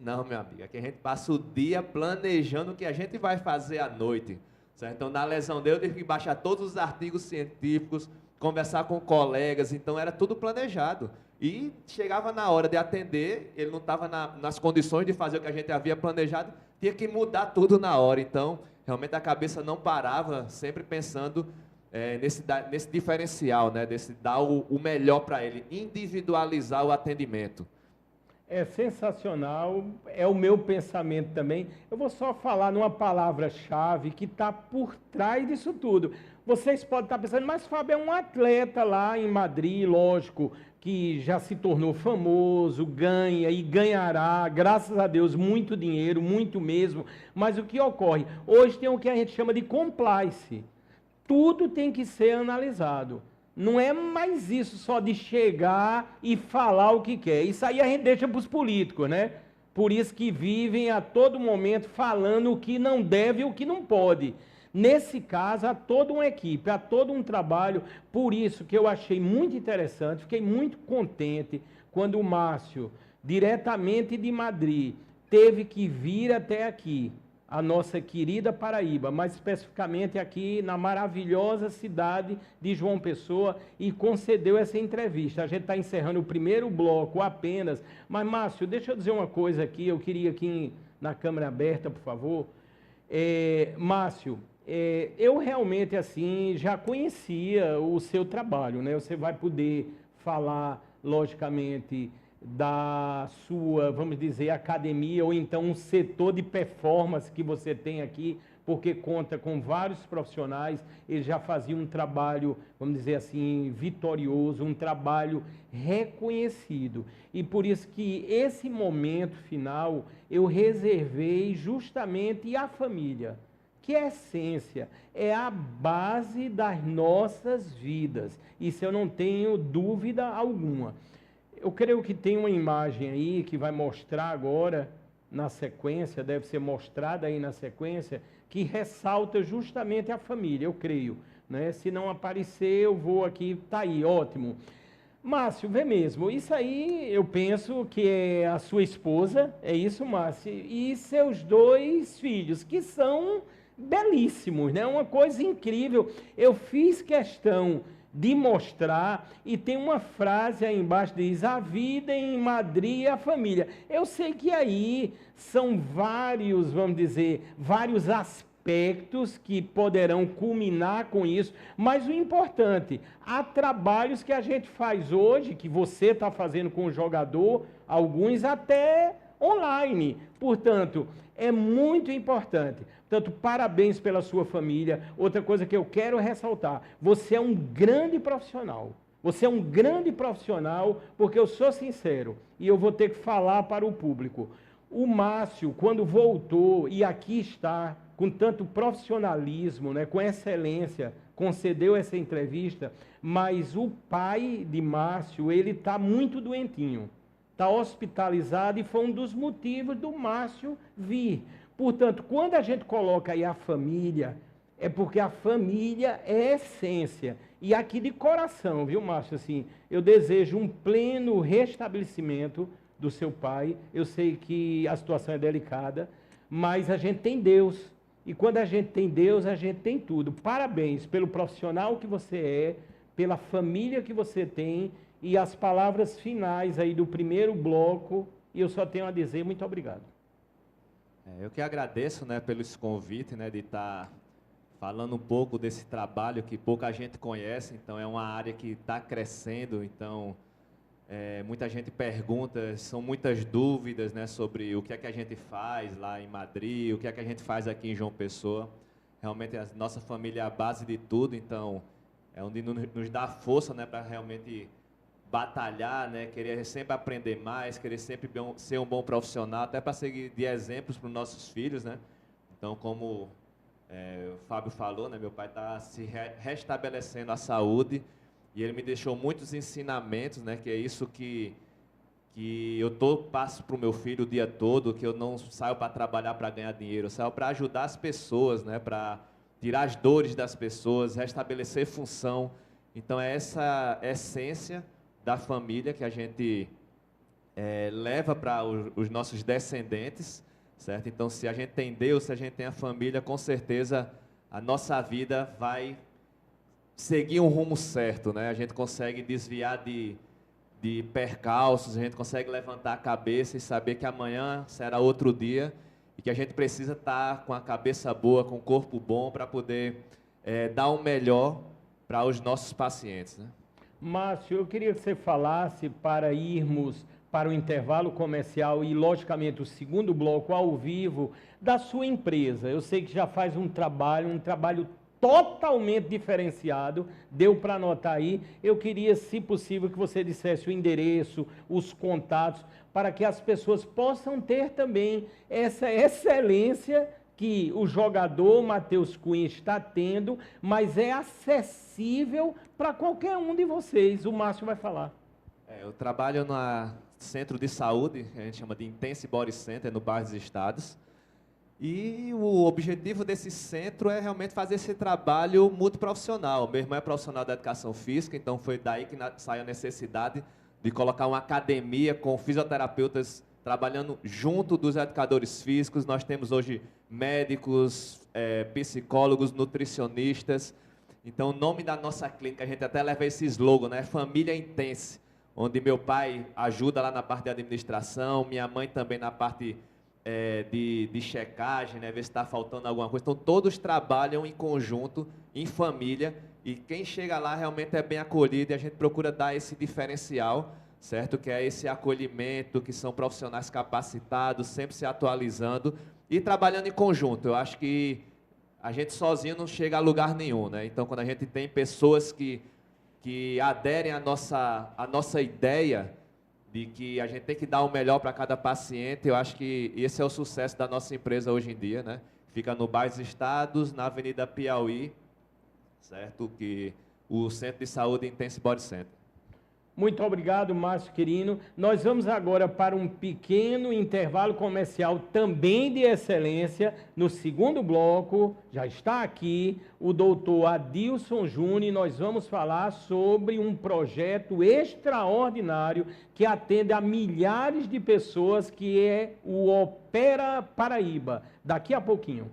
Speaker 2: Não, meu amigo, aqui a gente passa o dia planejando o que a gente vai fazer à noite. Certo? Então, na lesão dele, eu tive que baixar todos os artigos científicos, conversar com colegas, então era tudo planejado. E chegava na hora de atender, ele não estava nas condições de fazer o que a gente havia planejado, tinha que mudar tudo na hora. Então, realmente a cabeça não parava, sempre pensando nesse diferencial, né? Desse dar o melhor para ele, individualizar o atendimento.
Speaker 1: É sensacional, é o meu pensamento também. Eu vou só falar numa palavra-chave que está por trás disso tudo. Vocês podem estar pensando, mas Fábio é um atleta lá em Madrid, lógico, que já se tornou famoso, ganha e ganhará, graças a Deus, muito dinheiro, muito mesmo. Mas o que ocorre? Hoje tem o que a gente chama de compliance. Tudo tem que ser analisado. Não é mais isso só de chegar e falar o que quer. Isso aí a gente deixa para os políticos, né? Por isso que vivem a todo momento falando o que não deve e o que não pode. Nesse caso, há toda uma equipe, há todo um trabalho. Por isso que eu achei muito interessante, fiquei muito contente quando o Márcio, diretamente de Madrid, teve que vir até aqui, a nossa querida Paraíba, mais especificamente aqui na maravilhosa cidade de João Pessoa, e concedeu essa entrevista. A gente está encerrando o primeiro bloco apenas, mas Márcio, deixa eu dizer uma coisa aqui, eu queria aqui na câmera aberta, por favor. Márcio, eu realmente assim já conhecia o seu trabalho, né? Você vai poder falar, logicamente, da sua, vamos dizer, academia, ou então um setor de performance que você tem aqui, porque conta com vários profissionais, eles já faziam um trabalho, vamos dizer assim, vitorioso, um trabalho reconhecido. E por isso que esse momento final eu reservei justamente à família, que é a essência, é a base das nossas vidas. Isso eu não tenho dúvida alguma. Eu creio que tem uma imagem aí que vai mostrar agora, na sequência, deve ser mostrada aí na sequência, que ressalta justamente a família, eu creio, né? Se não aparecer, eu vou aqui, tá aí, ótimo. Márcio, vê mesmo, isso aí eu penso que é a sua esposa, é isso, Márcio, e seus 2 filhos, que são belíssimos, né? Uma coisa incrível. Eu fiz questão de mostrar, e tem uma frase aí embaixo que diz: a vida em Madrid e a família. Eu sei que aí são vários, vamos dizer, vários aspectos que poderão culminar com isso, mas o importante, há trabalhos que a gente faz hoje, que você está fazendo com o jogador, alguns até online. Portanto, é muito importante. Portanto, parabéns pela sua família. Outra coisa que eu quero ressaltar, você é um grande profissional. Você é um grande profissional, porque eu sou sincero, e eu vou ter que falar para o público. O Márcio, quando voltou, e aqui está, com tanto profissionalismo, né, com excelência, concedeu essa entrevista, mas o pai de Márcio, ele está muito doentinho. Está hospitalizado e foi um dos motivos do Márcio vir. Portanto, quando a gente coloca aí a família, é porque a família é essência. E aqui de coração, viu, Márcio? Assim, eu desejo um pleno restabelecimento do seu pai. Eu sei que a situação é delicada, mas a gente tem Deus. E quando a gente tem Deus, a gente tem tudo. Parabéns pelo profissional que você é, pela família que você tem, e as palavras finais aí do primeiro bloco, e eu só tenho a dizer muito obrigado.
Speaker 2: Eu que agradeço, né, pelo esse convite, né, de estar falando um pouco desse trabalho que pouca gente conhece. Então, é uma área que está crescendo. Então, muita gente pergunta, são muitas dúvidas, né, sobre o que é que a gente faz lá em Madrid, o que é que a gente faz aqui em João Pessoa. Realmente, a nossa família é a base de tudo. Então, é onde nos dá força, né, para realmente batalhar, né, querer sempre aprender mais, querer sempre ser um bom profissional, até para seguir de exemplos para os nossos filhos, né? Então, como o Fábio falou, né, meu pai está se restabelecendo a saúde, e ele me deixou muitos ensinamentos, né, que é isso que eu passo para o meu filho o dia todo, que eu não saio para trabalhar para ganhar dinheiro, eu saio para ajudar as pessoas, né, para tirar as dores das pessoas, restabelecer função. Então, é essa essência da família que a gente leva para os nossos descendentes, certo? Então, se a gente tem Deus, se a gente tem a família, com certeza a nossa vida vai seguir um rumo certo, né? A gente consegue desviar de percalços, a gente consegue levantar a cabeça e saber que amanhã será outro dia, e que a gente precisa estar com a cabeça boa, com o corpo bom, para poder dar o melhor para os nossos pacientes, né?
Speaker 1: Márcio, eu queria que você falasse para irmos para o intervalo comercial e, logicamente, o segundo bloco ao vivo da sua empresa. Eu sei que já faz um trabalho totalmente diferenciado, deu para anotar aí. Eu queria, se possível, que você dissesse o endereço, os contatos, para que as pessoas possam ter também essa excelência que o jogador Matheus Cunha está tendo, mas é acessível para qualquer um de vocês. O Márcio vai falar.
Speaker 2: Eu trabalho no centro de saúde, que a gente chama de Intense Body Center, no bairro dos Estados. E o objetivo desse centro é realmente fazer esse trabalho multiprofissional. Meu irmão é profissional da educação física, então foi daí que saiu a necessidade de colocar uma academia com fisioterapeutas trabalhando junto dos educadores físicos. Nós temos hoje médicos, psicólogos, nutricionistas. Então, o nome da nossa clínica, a gente até leva esse slogan, né? Família Intense, onde meu pai ajuda lá na parte de administração, minha mãe também na parte de checagem, né? Ver se está faltando alguma coisa. Então, todos trabalham em conjunto, em família, e quem chega lá realmente é bem acolhido, e a gente procura dar esse diferencial, certo? Que é esse acolhimento, que são profissionais capacitados, sempre se atualizando e trabalhando em conjunto. Eu acho que a gente sozinho não chega a lugar nenhum, né? Então, quando a gente tem pessoas que aderem à nossa ideia de que a gente tem que dar o melhor para cada paciente, eu acho que esse é o sucesso da nossa empresa hoje em dia, né? Fica no bairro dos Estados, na Avenida Piauí, certo? Que o Centro de Saúde Intense Body Center.
Speaker 1: Muito obrigado, Márcio Quirino. Nós vamos agora para um pequeno intervalo comercial também de excelência. No segundo bloco, já está aqui o doutor Adilson Júnior e nós vamos falar sobre um projeto extraordinário que atende a milhares de pessoas, que é o Opera Paraíba. Daqui a pouquinho.